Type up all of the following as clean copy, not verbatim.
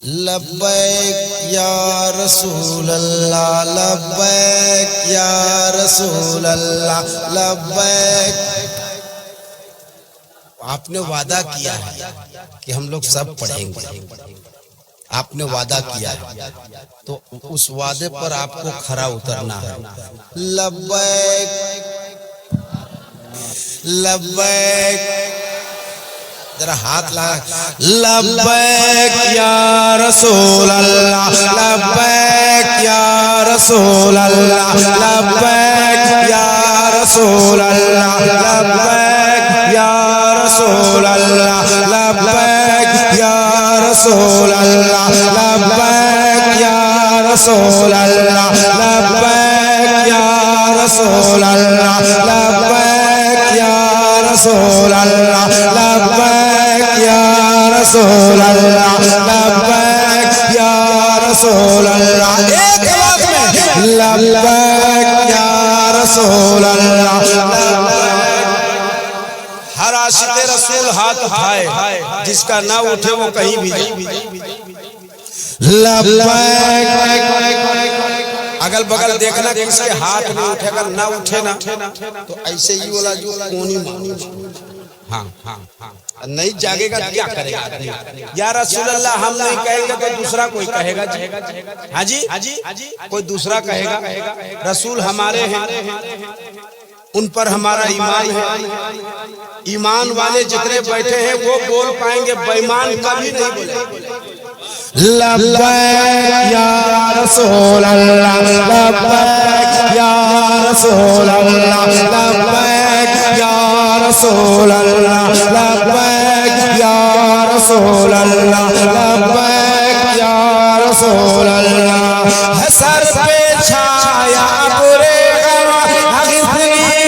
लब्बैक या रसूल अल्लाह, लब्बैक या रसूल अल्लाह, लब्बैक। आपने वादा किया है कि हम लोग सब पढ़ेंगे, आपने वादा किया है, तो उस वादे पर आपको खरा उतरना है। लब्बैक लब्बैक, जरा हाथ लगा। लब्बैक या रसूल अल्लाह, लब्बैक या रसूल अल्लाह, लब्बैक या रसूल अल्लाह, लब्बैक या रसूल अल्लाह, लब्बैक या रसूल अल्लाह, लब्बैक या रसूल अल्लाह, लब्बैक या रसूल अल्लाह, लब्बैक या रसूल अल्लाह, लब्बैक या रसूल अल्लाह, लब्बैक या रसूल अल्लाह। एक आवाज में लब्बैक या रसूल अल्लाह। हर आशिक़े रसूल हाथ उठाए, जिसका ना उठे वो कहीं भी लब्बैक। अगल बगल देखना कि इसके हाथ में उठे, अगर ना उठे ना तो ऐसे ही वाला जो कोनी हाँ हाँ हाँ नहीं जागेगा तो क्या करेगा? या रसूल अल्लाह हम नहीं कहेंगे तो दूसरा कोई कहेगा। हाँ जी कोई दूसरा कहेगा। रसूल हमारे हैं, उन पर हमारा ईमान है। ईमान वाले जितने बैठे हैं वो बोल पाएंगे, बेईमान कभी नहीं बोलेंगे। लब्बैक या रसूल अल्लाह, लब्बैक या रसूल अल्लाह, लब्बैक या रसूल अल्लाह, लब्बैक या रसूल अल्लाह, लब्बैक या रसूल अल्लाह। है सर पे छाया बुरे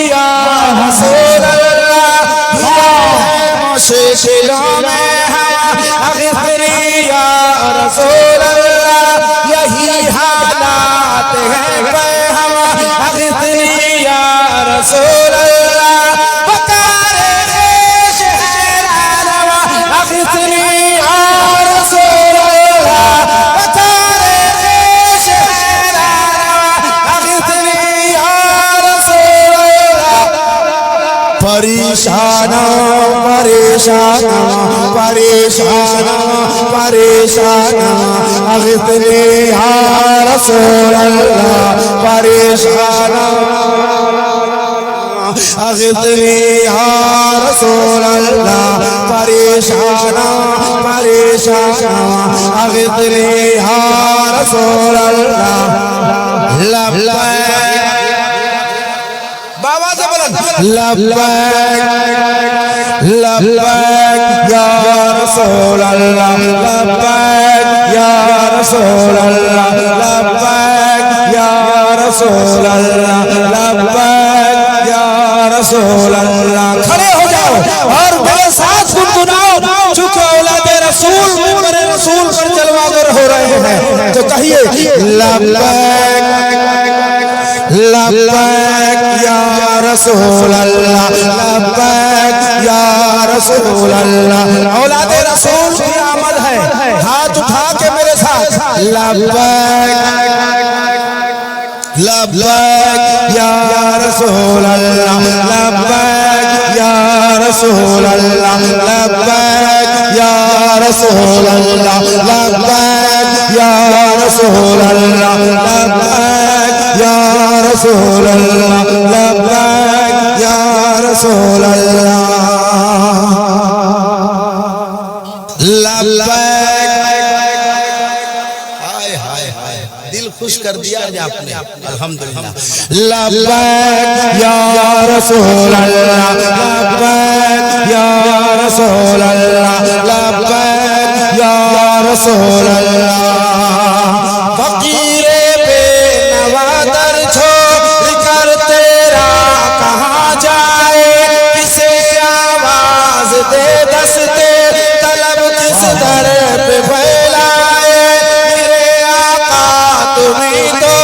या रसूल अल्लाह, है मुश्किलों में रसूल अल्लाह, यही हालात है या रसूल अल्लाह। पुकारे शहरानवा या रसूल अल्लाह, पुकारे शहरानवा या रसूल अल्लाह। परेशाना परेशाना परेशाना परेशाना अग़िथनी या रसूल अल्लाह, परेशाना अग़िथनी या रसूल अल्लाह, परेशाना परेशाना अग़िथनी या रसूल अल्लाह। लब्बैक बाबा से बोलो लब्बैक लब्बैक या रसूल अल्लाह, लब्बैक या रसूल अल्लाह, लब्बैक या रसूल अल्लाह, लब्बैक या रसूल अल्लाह। खड़े हो जाओ और मेरे साथ गुनगुनाओ, चूंकि औलादे रसूल मेरे रसूल पर जलवागर हो रहे हैं, तो कहिए लब्बैक लब्बैक या रसूल अल्लाह, लब्बैक या रसूल अल्लाह। औलादे रसूल की आमद है, हाथ उठा के मेरे साथ लब्बैक लब्बैक या रसूल अल्लाह, लब्बैक या रसूल अल्लाह, लब्बैक या रसूल अल्लाह, लब्बैक या रसूल अल्लाह, लब्बैक या रसूल अल्लाह, लब्बैक या रसूल अल्लाह, लब्बैक। हाय हाय हाय, दिल खुश कर दिया आज आपने, अल्हम्दुलिल्लाह। लब्बैक या रसूल अल्लाह, लब्बैक या रसूल अल्लाह, लब्बैक या रसूल अल्लाह। फकीरे बेनवा दर छोड़ कर तेरा कहाँ जाए, किसे आवाज दे दस्ते तलब किस दर पे फैलाए। मेरे आका तुम्हीं तो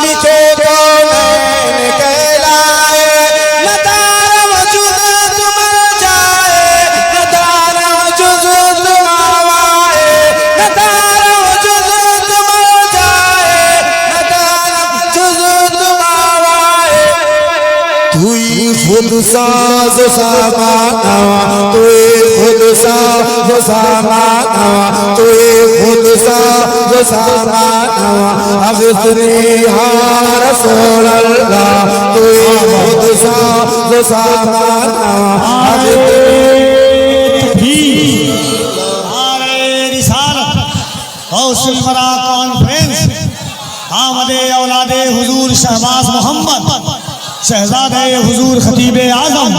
लिखे कौन कहलाए, न तारा वजूद तुम जाए, न तारा वजूद तुम आवाए, न तारा खुद साज सामाना तोए खुद साज सामाना तोए खुद साज सामाना अगसनी या रसूल अल्लाह तोए खुद साज सामाना कौशलमरा कॉन्फ्रेंस आमदे औलादे हुजूर शहबाज मोहम्मद शहजादे हुजूर खतीब आजम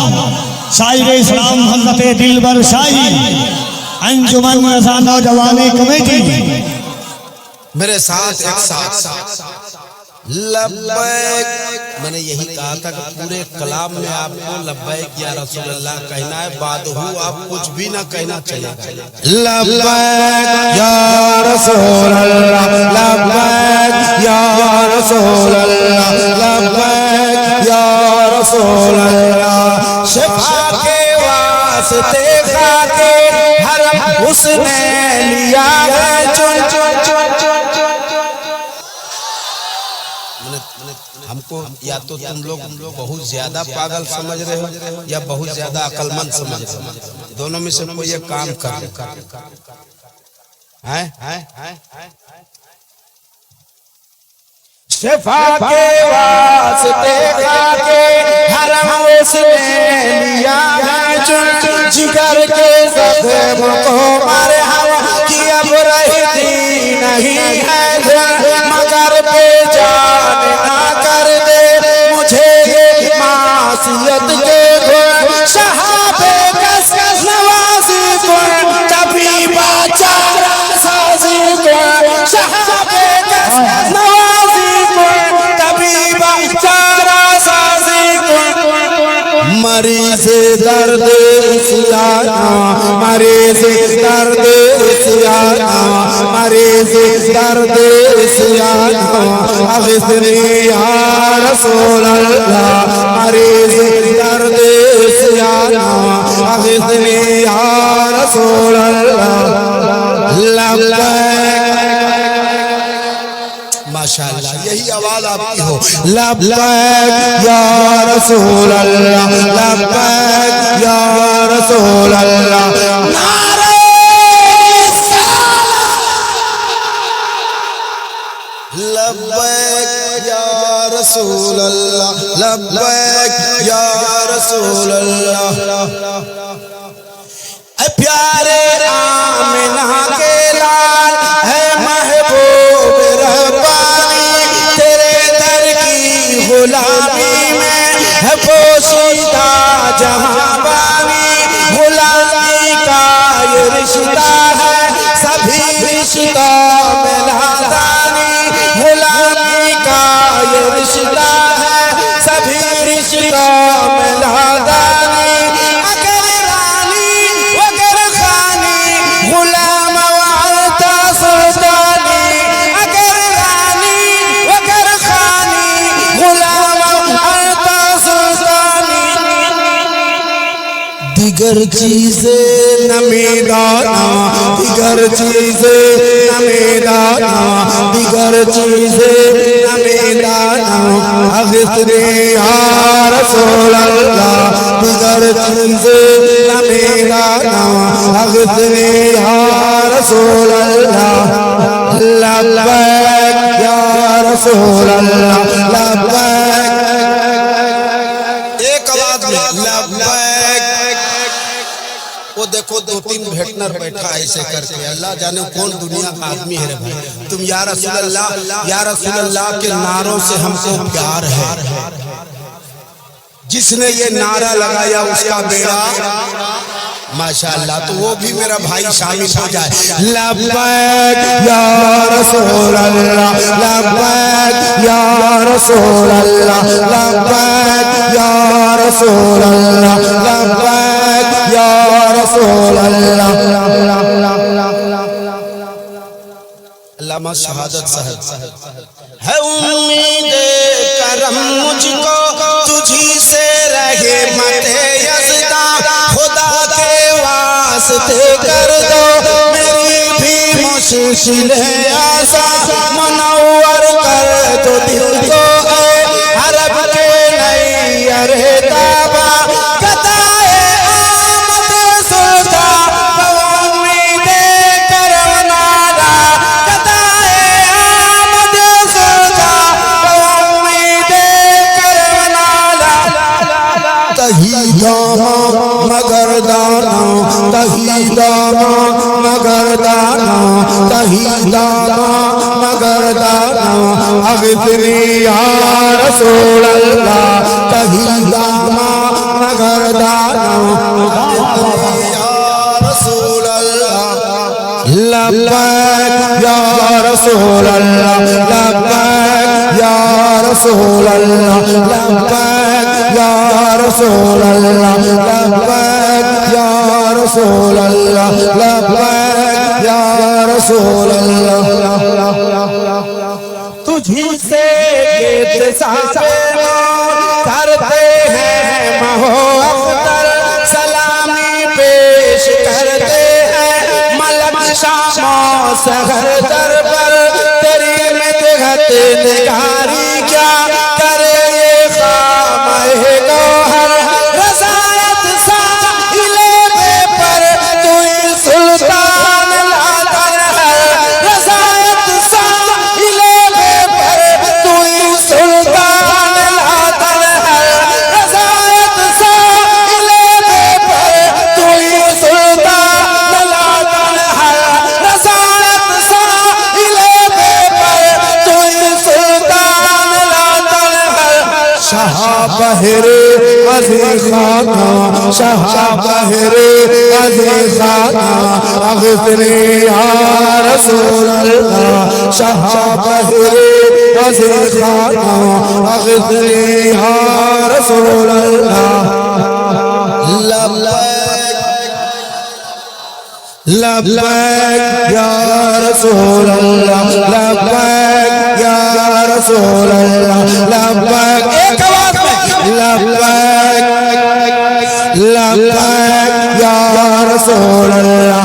शायर इस्लाम हज़रत दिलबर शाही अंजुमन रज़ा नौजवानी कमेटी मेरे साथ एक साथ लब्बैक। मैंने यही कहा था कि पूरे कलाम में आपको लब्बैक या रसूल अल्लाह कहना है, बादहू आप कुछ भी ना कहना चाहिए। लब्बैक या रसूल अल्लाह लब्बैक या रसूल अल्लाह लब्बैक या रसूल अल्लाह शिफा के वास्ते खाके हर उसने लिया है चुन चुन चुन चुन हमको या तो तुम लोग बहुत ज्यादा पागल समझ रहे हो या बहुत ज्यादा अक्लमंद समझ रहे हो। दोनों में से कोई ये काम कर शिफा के वास्ते खाके हरम उसने लिया है चुन जिगर के जख्म को मारे हवा कि अब रहती नहीं है मगर बेजान ना कर दे मुझे मासियत के शहाबे कस कस नवाजी को तभी बाचा साजी को शहाबे कस कस नवाजी को तभी बाचा साजी को मरीज दर्द सियाना मरीज दर्द सियाना मरीज दर्द सियाना अगसनी या रसूल अल्लाह मरीज दर्द सियाना अगसनी या रसूल अल्लाह माशाअल्लाह यही आवाज आपकी हो। लब्बैक या रसूल अल्लाह लब्बैक या रसूल अल्लाह नारे लब्बैक या रसूल अल्लाह लब्बैक या रसूल अल्लाह। प्यारे आमिना के लाल है महबूब रब्बानी तेरे दर की गुलामी में है पोशीदा जहां बानी गुलामी का ये रिश्ता है सभी रिश्ता में नादानी गुलामी का ये रिश्ता है सभी रिश्ता में नादानी अगर रानी वगर खानी गुलाम वालता सुल्तानी अगर रानी वगर खानी गुलाम वालता सुल्तानी दिगर चीजें नमीदाना दिगर चीजें नमीदाना दिगर चीजें नमीदाना अगसनी या रसूल अल्लाह दिगर चीजें नमीदाना अगसनी या रसूल अल्लाह लब्बैक या रसूल अल्लाह लब्बैक एक आवाज में लब्बैक। वो देखो दो तीन भेटनर बैठा ऐसे करके, अल्लाह जाने कौन दुनिया का आदमी है रे भाई। तुम या रसूल अल्लाह के नारों से हमको प्यार है। जिसने ये नारा लगाया उसका बेड़ा माशाअल्लाह, तो वो भी मेरा भाई शामिल हो जाए। लब्बैक या रसूल अल्लाह लब्बैक या रसूल अल्लाह लब्बैक या रसूल अल्लाह लब्बैक या रसूल अल्लाह। अल्लामा शहादत साहब है उम्मीद करम मुझको तुझी से रहे मते यज़दा खुदा के वास्ते कर दो मेरी भी मुश्किल है आसान मुनव्वर कर दो दिल को अरब के नैयर ताबा दामा मगर दाना अगतनी या रसूल अल्लाह कभी दामा मगर दाना या रसूल अल्लाह लब्बैक या रसूल अल्लाह लब्बैक या रसूल अल्लाह लब्बैक या रसूल अल्लाह लब्बैक या रसूल अल्लाह लब्बैक या रसूल अल्लाह तुझी से गीत साबे करते हैं महो अख्तर सलामी पेश करते हैं मलक शामो सहर दरबार तेरी मिदहत निगारी क्या करे ये खामे गौहर रज़ायत साइले पर तू सुल्तान लाकर है रज़ायत साइले पर तू सुल्तान लाकर है रज़ायत साइले पर तू सुल्तान लाकर है रज़ायत साइले पर तू सुल्तान लाकर है शाह बहरे अज़ीज़ खाना शाह बहरे अज़ीज़ खाना अग़िथनी या रसूल अल्लाह शाह बहरे अज़ीज़ खाना अग़िथनी या रसूल अल्लाह लब्बैक या रसूल अल्लाह लब्बैक या रसूल अल्लाह लब्बैक एक आवाज में लब्बैक लब्बैक या रसूल अल्लाह